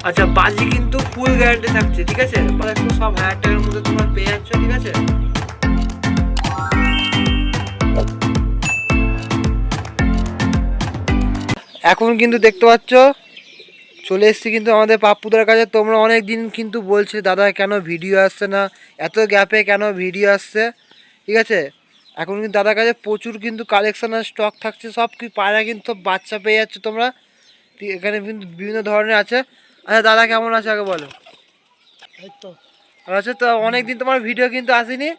আচ্ছা বাজি কিন্তু ফুল গ্যারান্টি থাকছে, ঠিক আছে? একটু সব 1000 টাকার মধ্যে তোমরা পেয়ে যাচ্ছ, ঠিক আছে? এখন কিন্তু দেখতে পাচ্ছ চলে এসেছি কিন্তু আমাদের পাপ্পুদার কাছে। তোমরা অনেক দিন কিন্তু বলছিলে দাদা কেন ভিডিও আসছে না, এত গ্যাপে কেন ভিডিও আসছে, ঠিক আছে? এখন কিন্তু দাদার কাছে প্রচুর কিন্তু কালেকশন আর স্টক থাকছে, সব কি পায়রা কিন্তু সব বাচ্চা পেয়ে যাচ্ছে তোমরা। এখানে কিন্তু বিভিন্ন ধরনের আছে। আচ্ছা দাদা কেমন আছে আগে বলো। এই তো আচ্ছা তো অনেকদিন তোমার ভিডিও কিন্তু আসেনি,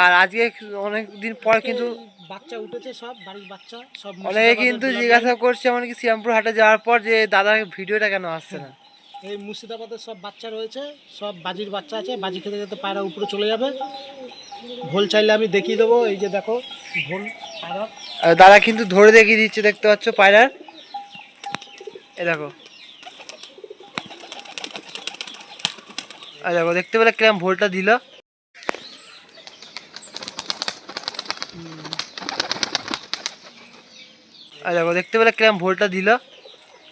আর আজকে অনেক দিন পর কিন্তু বাচ্চা উঠেছে, সব বাড়ির বাচ্চা সব অনেকে কিন্তু জিজ্ঞাসা করছে এমনকি শ্রীরামপুর হাটে যাওয়ার পর যে দাদার ভিডিওটা কেন আসছে না। এই মুর্শিদাবাদের সব বাচ্চা রয়েছে, সব বাজির বাচ্চা আছে। বাজি খেতে খেতে পায়রা উপরে চলে যাবে। ভোল চাইলে আমি দেখিয়ে দেবো, এই যে দেখো ভোল পায়রা। দাদা কিন্তু ধরে দেখিয়ে দিচ্ছে, দেখতে পাচ্ছ পায়রার, এ দেখো। আর দেখো দেখতে পেলে কিরম ভোলটা দিল। আর দেখো দেখতে পেলে কিরম ভোলটা দিল।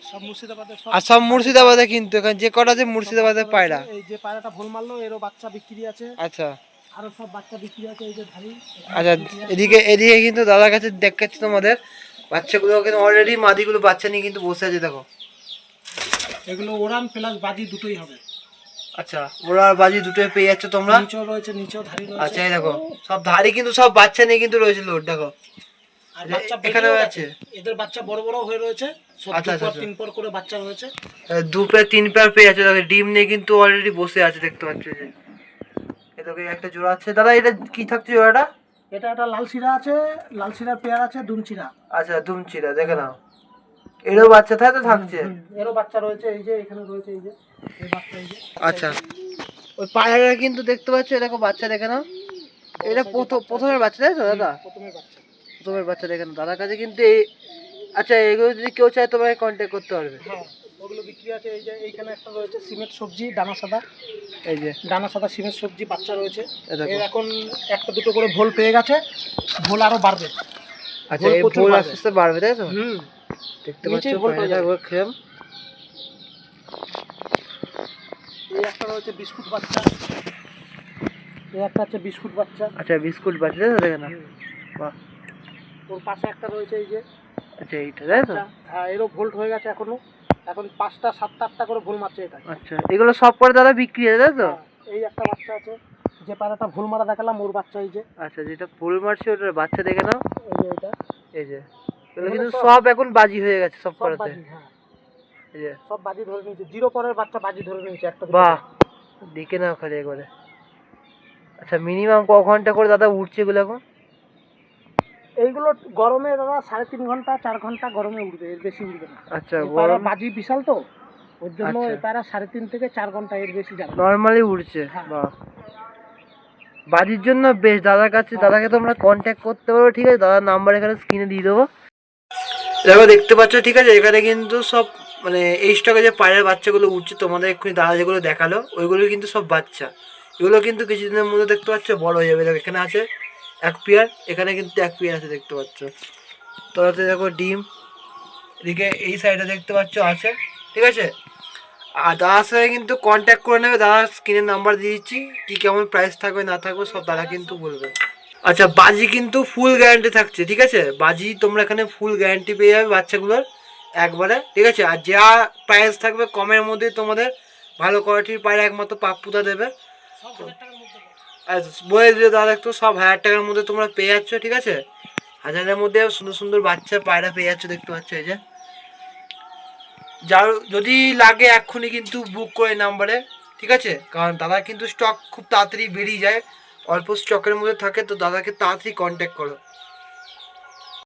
সব মুর্শিদাবাদের আর সব মুর্শিদাবাদে কিন্তু এখানে যে কটা আছে মুর্শিদাবাদের পায়রা। এই যে পায়রাটা ভোল মারলো, এরও বাচ্চা বিক্রি আছে। আচ্ছা আরো সব বাচ্চা বিক্রি আছে, এই যে ধারি। আচ্ছা এদিকে এদিকে কিন্তু দাদার কাছে দেখাচ্ছি তোমাদের বাচ্চাগুলো, কিন্তু অলরেডি মাদিগুলো বাচ্চা নিয়ে কিন্তু বসে আছে দেখো। এগুলো ওরান প্লাস বাজি দুটোই হবে। আচ্ছা ওরা আর বাজি দুটোই পেয়ে যাচ্ছ তোমরা। নিচেও রয়েছে, নিচেও ধারি রয়েছে। আচ্ছা এই দেখো সব ধারি কিন্তু সব বাচ্চা নিয়ে কিন্তু রয়েছে লোড দেখো। আর বাচ্চা এখানেও বেরিয়েও আছে, এদের বাচ্চা বড় বড় হয়ে রয়েছে। আচ্ছা আচ্ছা 3 পর করে বাচ্চা রয়েছে। 2 পেয়ার 3 পেয়ার পেয়ে আছে দেখো। ডিম নিয়ে কিন্তু অলরেডি বসে আছে দেখতে পাচ্ছ যে। এদিকে একটা জোড়া আছে দাদা, এটা কি থাকছে জোড়াটা? এটা একটা লাল শিরা আছে, লাল শিরার পেয়ার আছে, দুমচিরা। আচ্ছা দুমচিরা দেখে নাও, এরও বাচ্চা তো থাকছে। এরও বাচ্চা রয়েছে, এই যে এখানে রয়েছে, এই যে এই বাচ্চা, এই যে। আচ্ছা ওই পায়রা কিন্তু দেখতে পাচ্ছ, দেখো বাচ্চা দেখে নাও। এটা প্রথমের বাচ্চা তাই তো দাদা? প্রথমের বাচ্চা দেখে নাও দাদার কাছে কিন্তু এই। আচ্ছা এগুলো যদি কেউ চায় তোমাকে কন্ট্যাক্ট করতে পারবে। হ্যাঁ ওগুলো বিক্রি আছে। এই যে এইখানে একটা রয়েছে সিমেন্ট সবজি ডানা সাদা, এই যে ডানা সাদা সিমেন্ট সবজি বাচ্চা রয়েছে। দেখো। এর এখন একটা দুটো করে ভোল পেয়ে গেছে, ভোল আরো বাড়বে। আচ্ছা এই ভোল আস্তে আস্তে বাড়বে তাই তো? দেখতে পাচ্ছ ভোলটা পায়রা খেম। এই একটা রয়েছে বিস্কুট বাচ্চা, এই একটা আছে বিস্কুট বাচ্চা। আচ্ছা বিস্কুট বাচ্চা তাই তো দেখে নাও। বাহ ওর পাশে একটা রয়েছে, এই যে। আচ্ছা এইটা তাই তো? হ্যাঁ এরও ভোল্ট হয়ে গেছে এখনো, এখন 5টা 7টা 8টা করে ভোল মারছে এটা। আচ্ছা এগুলো সব করে দাদা বিক্রি হয় তাই তো? এই একটা বাচ্চা আছে, যে পায়রাটা ভোল মারা দেখালাম ওর বাচ্চা, এই যে। আচ্ছা যেটা ফুল মারছে ওটার বাচ্চা দেখে নাও, এই যে এটা, এই যে। এগুলো কিন্তু সব এখন বাজি হয়ে গেছে সব করাতে। হ্যাঁ এই যে সব বাজি ধরে নিয়েছে, 0 পরের বাচ্চা বাজি ধরে নিয়েছে একটা। বাহ দেখে নাও খালি একবারে। আচ্ছা মিনিমাম ক ঘন্টা করে দাদা উঠছে এগুলো এখন? এইগুলো গরমে দাদা 3.5 ঘন্টা 4 ঘন্টা গরমে উঠবে, এর বেশি উঠবে না। আচ্ছা গরম বাজি বিশাল তো, ওর জন্য আচ্ছা। এই পায়রা 3.5 থেকে 4 ঘন্টা, এর বেশি যাবে নরমালি উঠছে। বাহ বাজির জন্য বেশ দাদার কাছে। দাদাকে তোমরা কন্ট্যাক্ট করতে পারো, ঠিক আছে? দাদার নাম্বার এখানে স্ক্রিনে দিয়ে দেবো। দেখো দেখতে পাচ্ছ, ঠিক আছে? এখানে কিন্তু সব মানে এই স্টকে যে পায়রার বাচ্চাগুলো উঠছে তোমাদের এক্ষুনি দাদা যেগুলো দেখালো ওইগুলো কিন্তু সব বাচ্চা। এগুলো কিন্তু কিছুদিনের মধ্যে দেখতে পাচ্ছ বড় হয়ে যাবে। দেখো এখানে আছে 1 পেয়ার, এখানে কিন্তু 1 পেয়ার আছে দেখতে পাচ্ছ। তোরাতে দেখো ডিম, এদিকে এই সাইডে দেখতে পাচ্ছ আছে, ঠিক আছে? আর দাদার সাথে কিন্তু কন্ট্যাক্ট করে নেবে, দাদার স্ক্রিনের নাম্বার দিয়ে দিচ্ছি। কি কেমন প্রাইস থাকবে না থাকবে সব দাদা কিন্তু বলবে। আচ্ছা বাজি কিন্তু ফুল গ্যারান্টি থাকছে, ঠিক আছে? বাজি তোমরা এখানে ফুল গ্যারান্টি পেয়ে যাবে বাচ্চাগুলোর একবারে, ঠিক আছে? আর যা প্রাইস থাকবে কমের মধ্যে তোমাদের ভালো কোয়ালিটির পায়রা একমাত্র পাপ্পুদা দেবে। আর বলে দিলে দাদা একটু সব 1000 টাকার মধ্যে তোমরা পেয়ে যাচ্ছ, ঠিক আছে? 1000-এর মধ্যে সুন্দর সুন্দর বাচ্চা পায়রা পেয়ে যাচ্ছ দেখতে পাচ্ছ। এই যে যার যদি লাগে এক্ষুনি কিন্তু বুক করে নাম্বারে, ঠিক আছে? কারণ দাদা কিন্তু স্টক খুব তাড়াতাড়ি বেরিয়ে যায়, অল্প স্টকের মধ্যে থাকে, তো দাদাকে তাড়াতাড়ি কন্ট্যাক্ট করো।